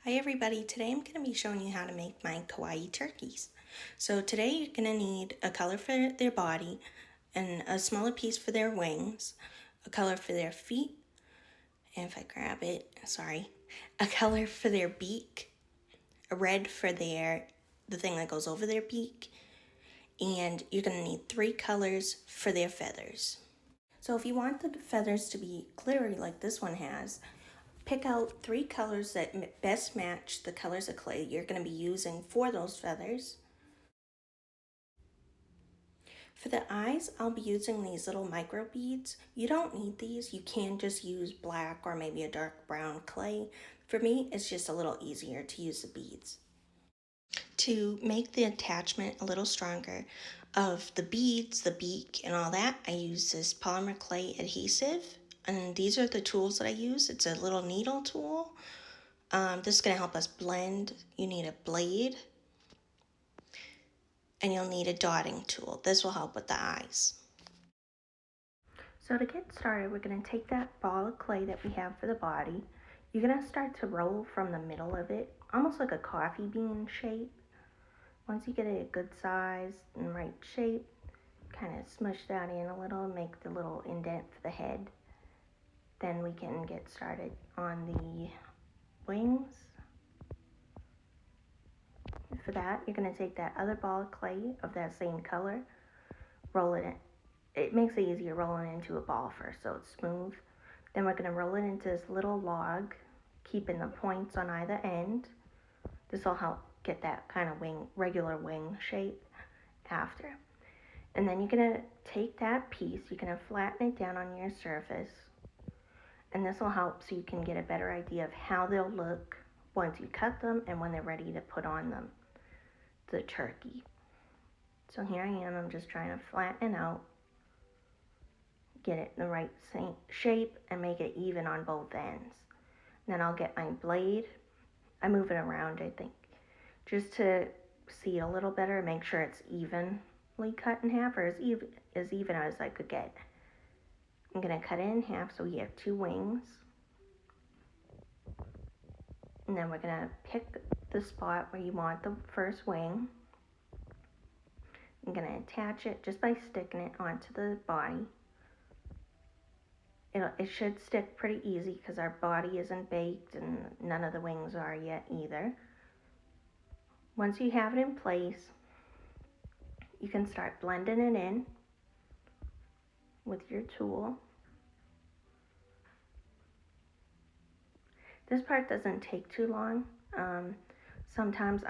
Hi everybody, today I'm going to be showing you how to make my kawaii turkeys. So today you're going to need a color for their body and a smaller piece for their wings, a color for their feet, and if I grab it, a color for their beak, a red for the thing that goes over their beak, and you're going to need 3 colors for their feathers. So if you want the feathers to be glittery like this one has, pick out 3 colors that best match the colors of clay you're going to be using for those feathers. For the eyes, I'll be using these little micro beads. You don't need these. You can just use black or maybe a dark brown clay. For me, it's just a little easier to use the beads. To make the attachment a little stronger of the beads, the beak, and all that, I use this Polymer clay adhesive. And these are the tools that I use. It's a little needle tool. This is going to help us blend. You need a blade and you'll need a dotting tool. This will help with the eyes. So to get started, we're going to take that ball of clay that we have for the body. You're going to start to roll from the middle of it, almost like a coffee bean shape. Once you get it a good size and right shape, kind of smush that in a little, make the little indent for the head. Then we can get started on the wings. For that, you're going to take that other ball of clay of that same color, roll it in. It makes it easier rolling into a ball first so it's smooth. Then we're going to roll it into this little log, keeping the points on either end. This will help get that kind of regular wing shape after. And then you're going to take that piece, you're going to flatten it down on your surface. And this will help so you can get a better idea of how they'll look once you cut them and when they're ready to put on them, the turkey. So here I am, I'm just trying to flatten it out, get it in the right shape and make it even on both ends. Then I'll get my blade. I move it around, I think, just to see a little better, make sure it's evenly cut in half, or as even as I could get. I'm going to cut it in half so we have 2 wings. And then we're going to pick the spot where you want the first wing. I'm going to attach it just by sticking it onto the body. It should stick pretty easy because our body isn't baked and none of the wings are yet either. Once you have it in place, you can start blending it in with your tool. This part doesn't take too long. Sometimes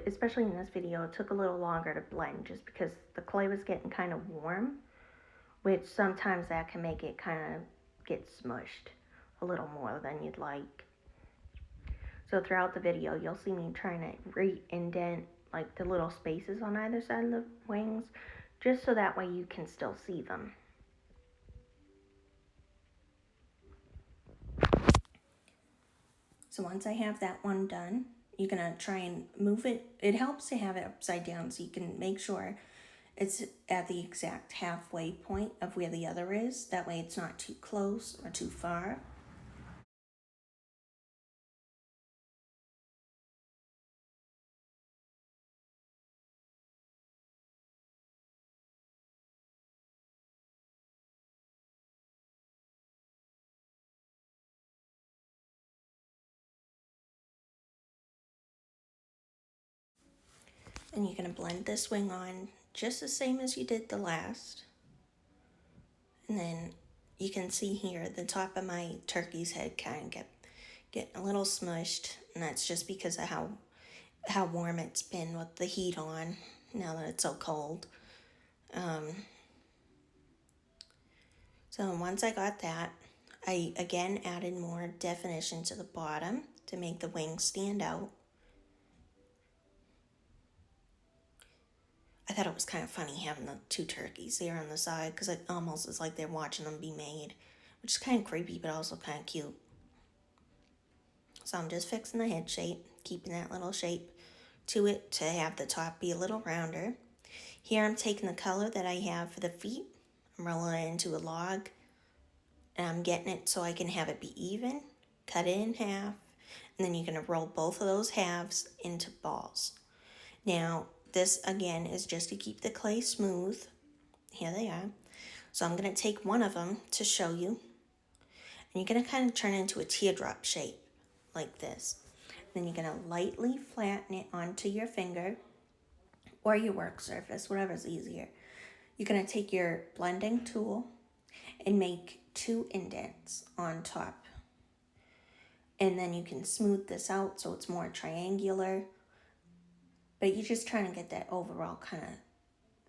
especially in this video, it took a little longer to blend just because the clay was getting kind of warm, which sometimes that can make it kind of get smushed a little more than you'd like. So throughout the video, you'll see me trying to re-indent like the little spaces on either side of the wings, just so that way you can still see them. So once I have that one done, you're gonna try and move it. It helps to have it upside down so you can make sure it's at the exact halfway point of where the other is. That way it's not too close or too far. And you're gonna blend this wing on just the same as you did the last. And then you can see here the top of my turkey's head kind of getting a little smushed, and that's just because of how warm it's been with the heat on now that it's so cold. So once I got that, I again added more definition to the bottom to make the wings stand out. I thought it was kind of funny having the 2 turkeys there on the side because it almost is like they're watching them be made, which is kind of creepy but also kind of cute. So I'm just fixing the head shape, keeping that little shape to it to have the top be a little rounder. Here I'm taking the color that I have for the feet, I'm rolling it into a log, and I'm getting it so I can have it be even, cut it in half, And then you're going to roll both of those halves into balls. Now, this again is just to keep the clay smooth. Here they are. So I'm going to take one of them to show you. And you're going to kind of turn it into a teardrop shape like this. Then you're going to lightly flatten it onto your finger or your work surface, whatever's easier. You're going to take your blending tool and make 2 indents on top. And then you can smooth this out so it's more triangular. But you're just trying to get that overall kind of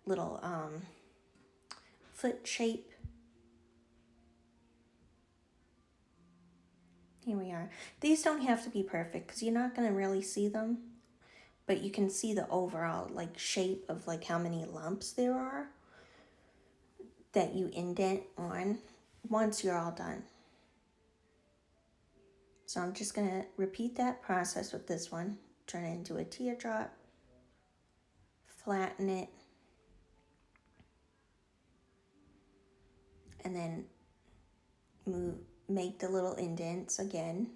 little foot shape. Here we are. These don't have to be perfect because you're not going to really see them. But you can see the overall like shape of like how many lumps there are that you indent on once you're all done. So I'm just going to repeat that process with this one. Turn it into a teardrop. Flatten it. And then make the little indents again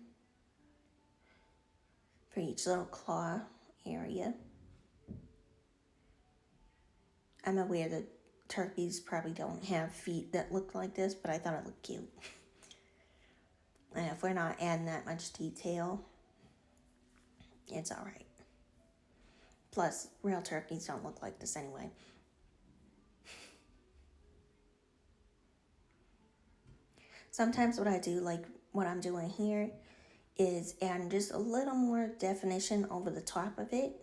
for each little claw area. I'm aware that turkeys probably don't have feet that look like this, but I thought it looked cute. And if we're not adding that much detail, it's all right. Plus, real turkeys don't look like this anyway. Sometimes what I do, like what I'm doing here, is adding just a little more definition over the top of it,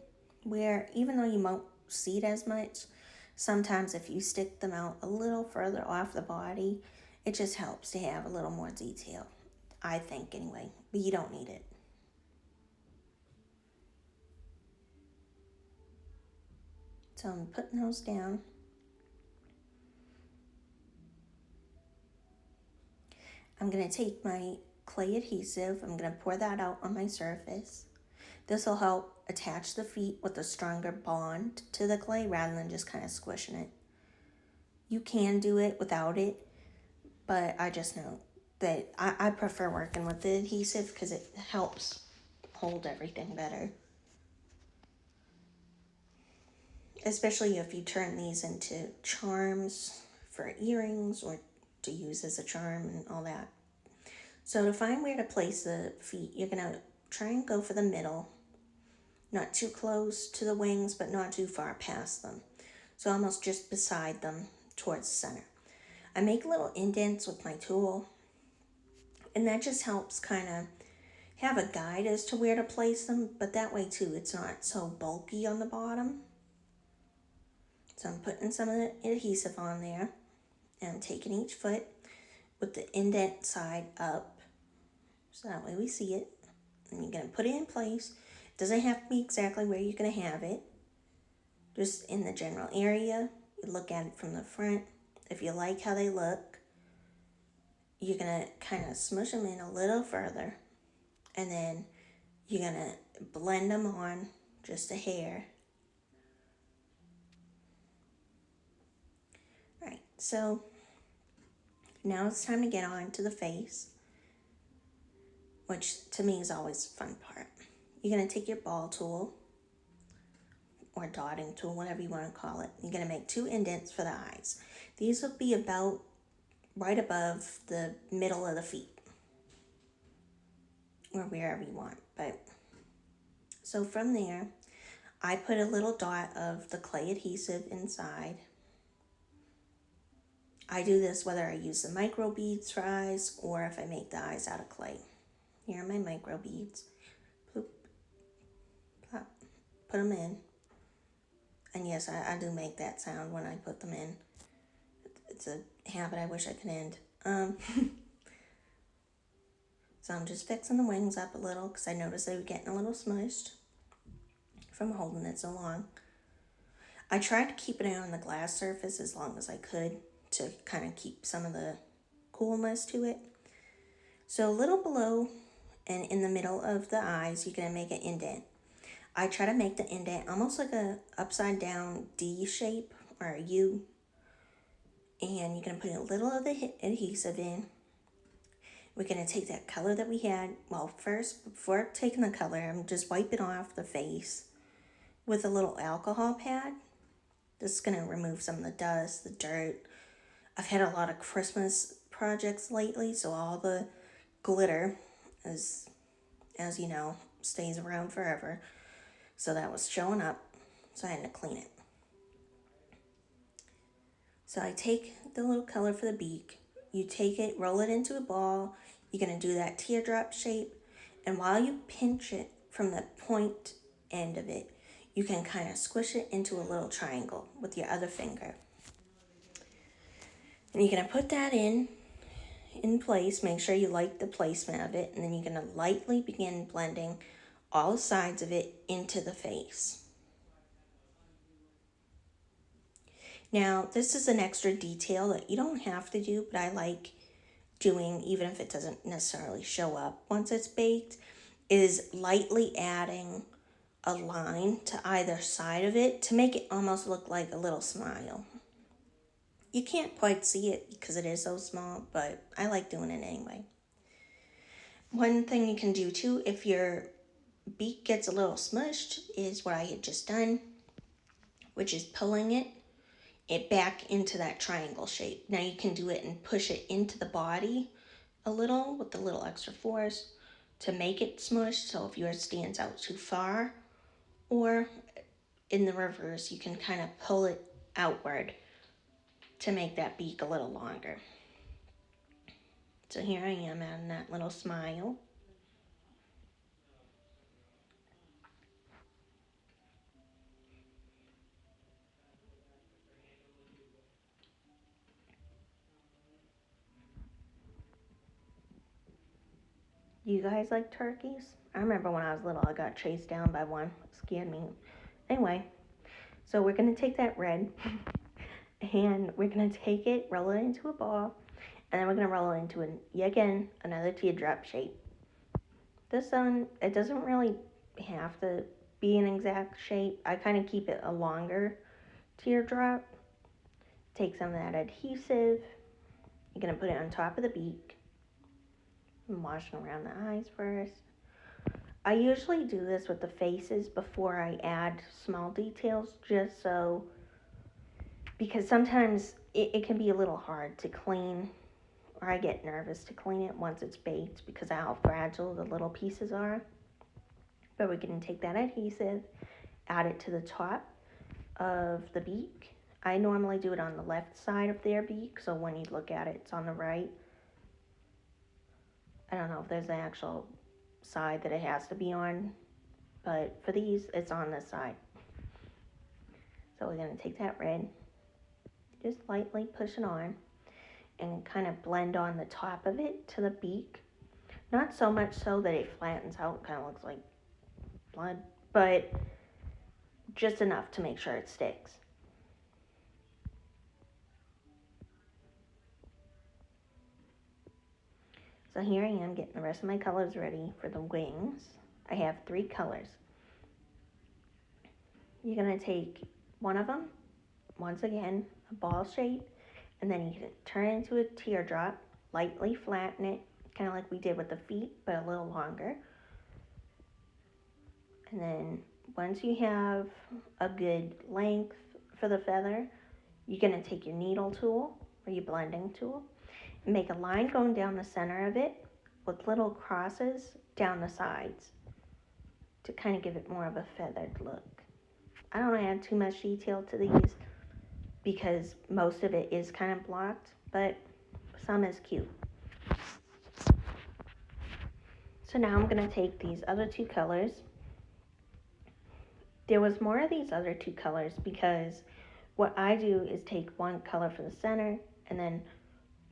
where even though you won't see it as much, sometimes if you stick them out a little further off the body, it just helps to have a little more detail. I think anyway, but you don't need it. So I'm putting those down. I'm going to take my clay adhesive, I'm going to pour that out on my surface. This will help attach the feet with a stronger bond to the clay rather than just kind of squishing it. You can do it without it, but I just know that I prefer working with the adhesive because it helps hold everything better. Especially if you turn these into charms for earrings or to use as a charm and all that. So to find where to place the feet, you're going to try and go for the middle. Not too close to the wings, but not too far past them. So almost just beside them towards the center. I make little indents with my tool. And that just helps kind of have a guide as to where to place them. But that way too, it's not so bulky on the bottom. So I'm putting some of the adhesive on there. And I'm taking each foot with the indent side up. So that way we see it. And you're going to put it in place. It doesn't have to be exactly where you're going to have it. Just in the general area. You look at it from the front. If you like how they look, you're going to kind of smush them in a little further. And then you're going to blend them on just a hair. Alright, so now it's time to get on to the face, which to me is always the fun part. You're going to take your ball tool or dotting tool, whatever you want to call it. You're going to make 2 indents for the eyes. These will be about right above the middle of the feet or wherever you want. But so from there, I put a little dot of the clay adhesive inside. I do this whether I use the micro beads for eyes or if I make the eyes out of clay. Here are my micro beads. Bloop, plop, put them in. And yes, I do make that sound when I put them in. It's a habit I wish I could end. So I'm just fixing the wings up a little because I noticed they were getting a little smushed from holding it so long. I tried to keep it on the glass surface as long as I could to kind of keep some of the coolness to it. So a little below and in the middle of the eyes, you're going to make an indent. I try to make the indent almost like a upside down D shape or a U. And you're going to put a little of the adhesive in. We're going to take that color that we had. Well, first, before taking the color, I'm just wiping off the face with a little alcohol pad. This is going to remove some of the dust, the dirt. I've had a lot of Christmas projects lately, so all the glitter is, as you know, stays around forever. So that was showing up, so I had to clean it. So I take the little color for the beak. You take it, roll it into a ball. You're going to do that teardrop shape. And while you pinch it from the point end of it, you can kind of squish it into a little triangle with your other finger. And you're going to put that in place. Make sure you like the placement of it. And then you're going to lightly begin blending all sides of it into the face. Now, this is an extra detail that you don't have to do, but I like doing, even if it doesn't necessarily show up once it's baked, is lightly adding a line to either side of it to make it almost look like a little smile. You can't quite see it because it is so small, but I like doing it anyway. One thing you can do too, if your beak gets a little smushed, is what I had just done, which is pulling it back into that triangle shape. Now you can do it and push it into the body a little with a little extra force to make it smushed, so if yours stands out too far, or in the reverse, you can kind of pull it outward to make that beak a little longer. So here I am adding that little smile. You guys like turkeys? I remember when I was little, I got chased down by one. It scared me. Anyway, so we're going to take that red and we're going to take it, roll it into a ball, and then we're going to roll it into, yet again, another teardrop shape. This one, it doesn't really have to be an exact shape. I kind of keep it a longer teardrop. Take some of that adhesive. You're going to put it on top of the beak. I'm washing around the eyes first. I usually do this with the faces before I add small details, just so, because sometimes it can be a little hard to clean, or I get nervous to clean it once it's baked because of how fragile the little pieces are. But we're going to take that adhesive, add it to the top of the beak. I normally do it on the left side of their beak, so when you look at it, it's on the right. I don't know if there's an actual side that it has to be on, but for these, it's on this side. So we're going to take that red, just lightly push it on, and kind of blend on the top of it to the beak. Not so much so that it flattens out, kind of looks like blood, but just enough to make sure it sticks. So here I am getting the rest of my colors ready for the wings. I have 3 colors. You're going to take one of them, once again, a ball shape, and then you can turn it into a teardrop, lightly flatten it, kind of like we did with the feet, but a little longer. And then once you have a good length for the feather, you're going to take your needle tool or your blending tool and make a line going down the center of it with little crosses down the sides to kind of give it more of a feathered look. I don't add too much detail to these because most of it is kind of blocked, but some is cute. So now I'm going to take these other 2 colors. There was more of these other 2 colors because what I do is take one color for the center and then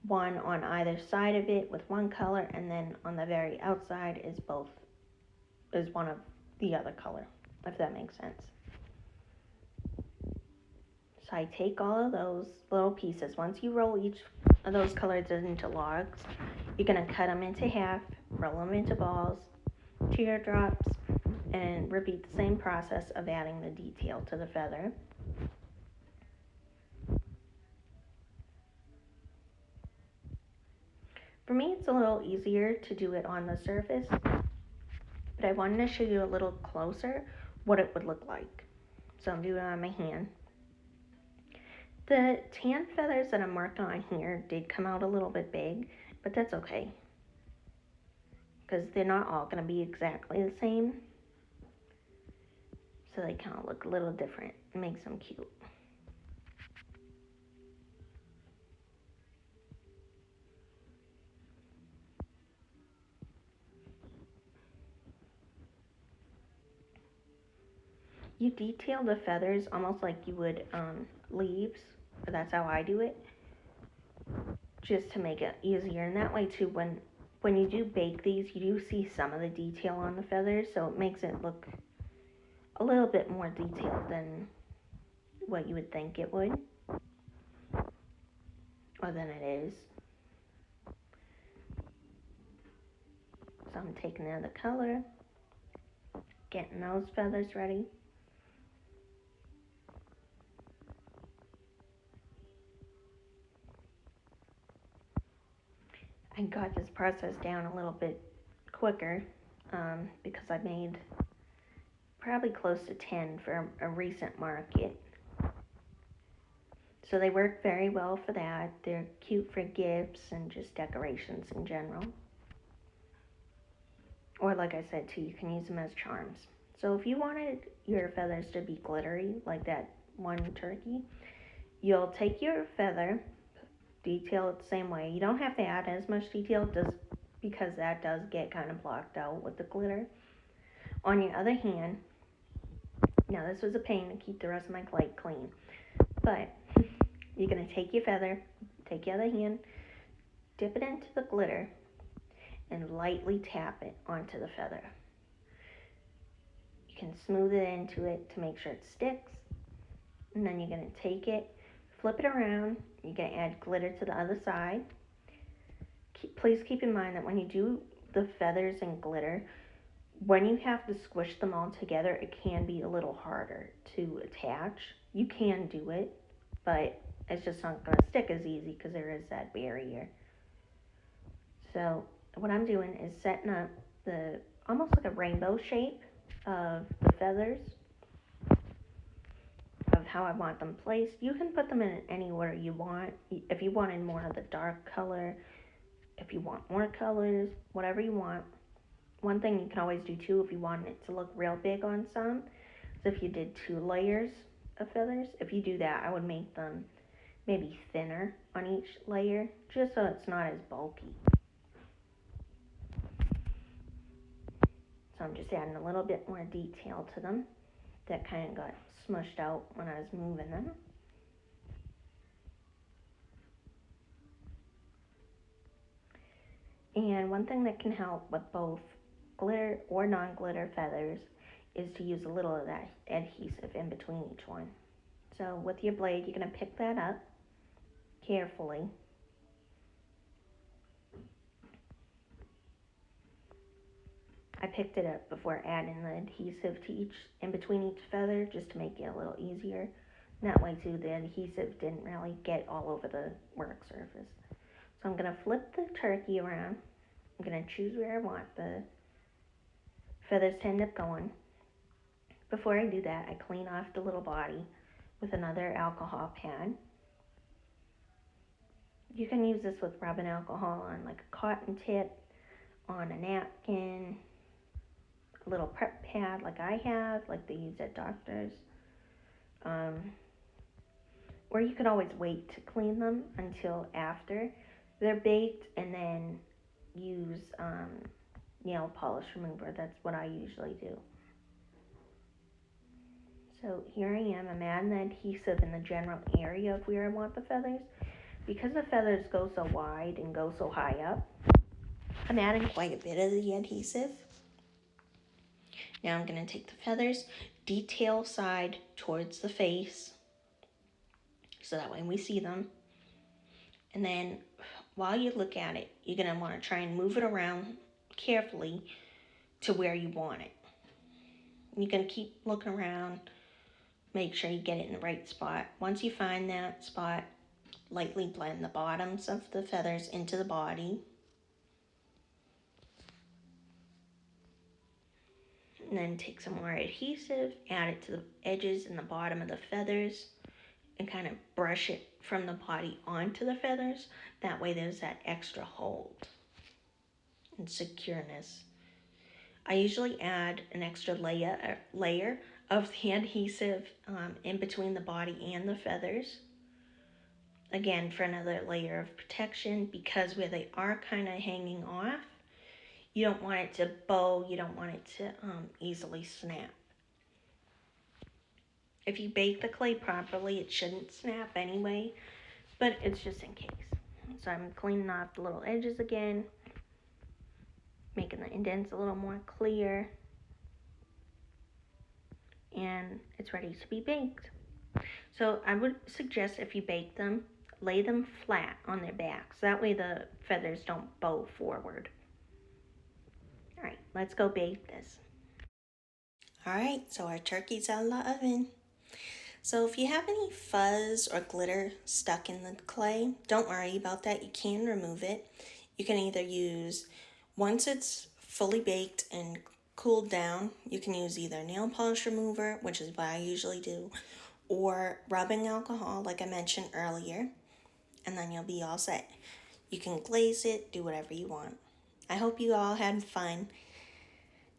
one on either side of it with one color, and then on the very outside is one of the other color, if that makes sense. So I take all of those little pieces. Once you roll each of those colors into logs, you're going to cut them into half, roll them into balls, teardrops, and repeat the same process of adding the detail to the feather. For me, it's a little easier to do it on the surface, but I wanted to show you a little closer what it would look like. So I'm doing it on my hand. The tan feathers that I'm working on here did come out a little bit big, but that's okay, because they're not all going to be exactly the same. So they kind of look a little different. It makes them cute. You detail the feathers almost like you would leaves. That's how I do it, just to make it easier. And that way too, when you do bake these, you do see some of the detail on the feathers, so it makes it look a little bit more detailed than what you would think it would, or than it is. So I'm taking another color, getting those feathers ready. I got this process down a little bit quicker because I made probably close to 10 for a recent market. So they work very well for that. They're cute for gifts and just decorations in general. Or like I said too, you can use them as charms. So if you wanted your feathers to be glittery, like that one turkey, you'll take your feather, detail it the same way. You don't have to add as much detail, just because that does get kind of blocked out with the glitter. On your other hand, now this was a pain to keep the rest of my clay clean, but you're going to take your feather, take your other hand, dip it into the glitter, and lightly tap it onto the feather. You can smooth it into it to make sure it sticks, and then you're going to take it, flip it around, you're going to add glitter to the other side. Please keep in mind that when you do the feathers and glitter, when you have to squish them all together, it can be a little harder to attach. You can do it, but it's just not going to stick as easy because there is that barrier. So what I'm doing is setting up the almost like a rainbow shape of the feathers, of how I want them placed. You can put them in any order you want. If you wanted more of the dark color, if you want more colors, whatever you want. One thing you can always do too, if you want it to look real big on some, is if you did 2 layers of feathers. If you do that, I would make them maybe thinner on each layer, just so it's not as bulky. So I'm just adding a little bit more detail to them. That kind of got smushed out when I was moving them. And one thing that can help with both glitter or non-glitter feathers is to use a little of that adhesive in between each one. So with your blade, you're going to pick that up carefully. I picked it up before adding the adhesive to in between each feather, just to make it a little easier. And that way too, the adhesive didn't really get all over the work surface. So I'm going to flip the turkey around. I'm going to choose where I want the feathers to end up going. Before I do that, I clean off the little body with another alcohol pad. You can use this with rubbing alcohol on like a cotton tip, on a napkin, a little prep pad like I have, like they use at doctors. Or you could always wait to clean them until after they're baked and then use nail polish remover. That's what I usually do. So here I am, I'm adding the adhesive in the general area of where I want the feathers. Because the feathers go so wide and go so high up, I'm adding quite a bit of the adhesive. Now I'm going to take the feathers, detail side towards the face, so that way we see them. And then while you look at it, you're going to want to try and move it around carefully to where you want it. You can keep looking around, make sure you get it in the right spot. Once you find that spot, lightly blend the bottoms of the feathers into the body. and then take some more adhesive, add it to the edges and the bottom of the feathers, and kind of brush it from the body onto the feathers. That way there's that extra hold and secureness. I usually add an extra layer of the adhesive in between the body and the feathers. Again, for another layer of protection, because where they are kind of hanging off, you don't want it to bow, you don't want it to easily snap. If you bake the clay properly, it shouldn't snap anyway, but it's just in case. So I'm cleaning off the little edges again, making the indents a little more clear, and it's ready to be baked. So I would suggest if you bake them, lay them flat on their backs. That way the feathers don't bow forward. All right, let's go bake this. All right, so our turkey's out of the oven. So if you have any fuzz or glitter stuck in the clay, don't worry about that. You can remove it. You can either use, once it's fully baked and cooled down, you can use either nail polish remover, which is what I usually do, or rubbing alcohol, like I mentioned earlier, and then you'll be all set. You can glaze it, do whatever you want. I hope you all had fun.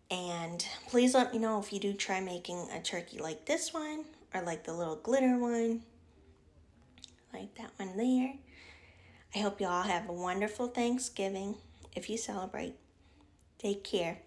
And please let me know if you do try making a turkey like this one, or like the little glitter one, like that one there. I hope you all have a wonderful Thanksgiving if you celebrate. Take care.